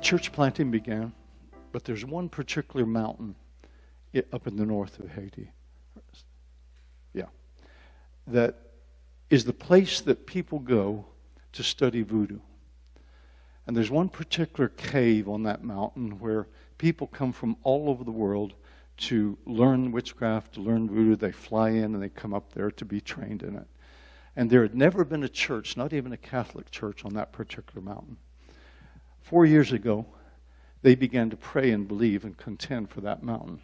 church planting began, but there's one particular mountain up in the north of Haiti. Yeah. That is the place that people go to study voodoo. And there's one particular cave on that mountain where people come from all over the world to learn witchcraft, to learn voodoo. They fly in and they come up there to be trained in it. And there had never been a church, not even a Catholic church, on that particular mountain. 4 years ago, they began to pray and believe and contend for that mountain.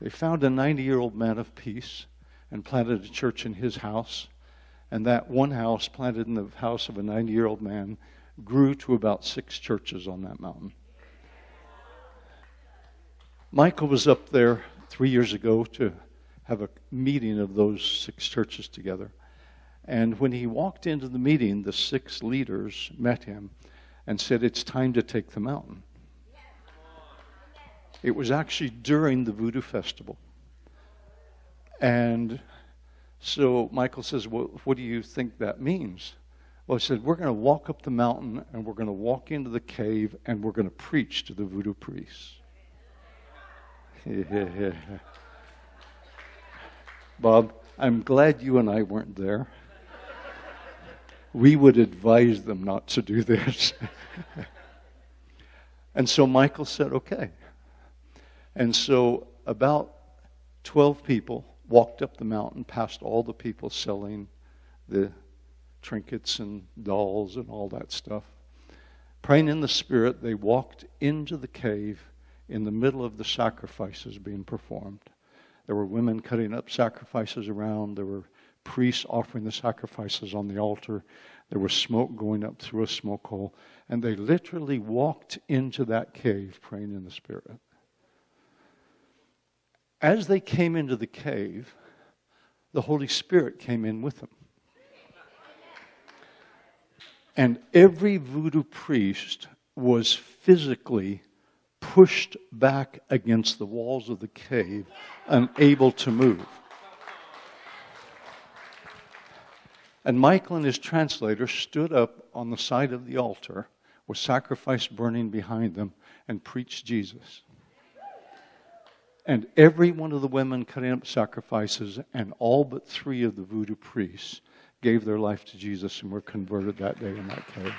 They found a 90-year-old man of peace and planted a church in his house. And that one house, planted in the house of a 90-year-old man, grew to about 6 churches on that mountain. Michael was up there 3 years ago to have a meeting of those 6 churches together. And when he walked into the meeting, the 6 leaders met him and said, "It's time to take the mountain." It was actually during the Voodoo Festival. And so Michael says, "Well, what do you think that means?" Well, he said, "We're going to walk up the mountain and we're going to walk into the cave and we're going to preach to the voodoo priests." Bob, I'm glad you and I weren't there. We would advise them not to do this. And so Michael said, okay. And so about 12 people walked up the mountain past all the people selling the trinkets and dolls and all that stuff. Praying in the Spirit, they walked into the cave in the middle of the sacrifices being performed. There were women cutting up sacrifices around. There were priests offering the sacrifices on the altar. There was smoke going up through a smoke hole. And they literally walked into that cave praying in the Spirit. As they came into the cave, the Holy Spirit came in with them. And every voodoo priest was physically pushed back against the walls of the cave, unable to move. And Michael and his translator stood up on the side of the altar with sacrifice burning behind them and preached Jesus. And every one of the women cutting up sacrifices and all but 3 of the voodoo priests gave their life to Jesus and were converted that day in that cave.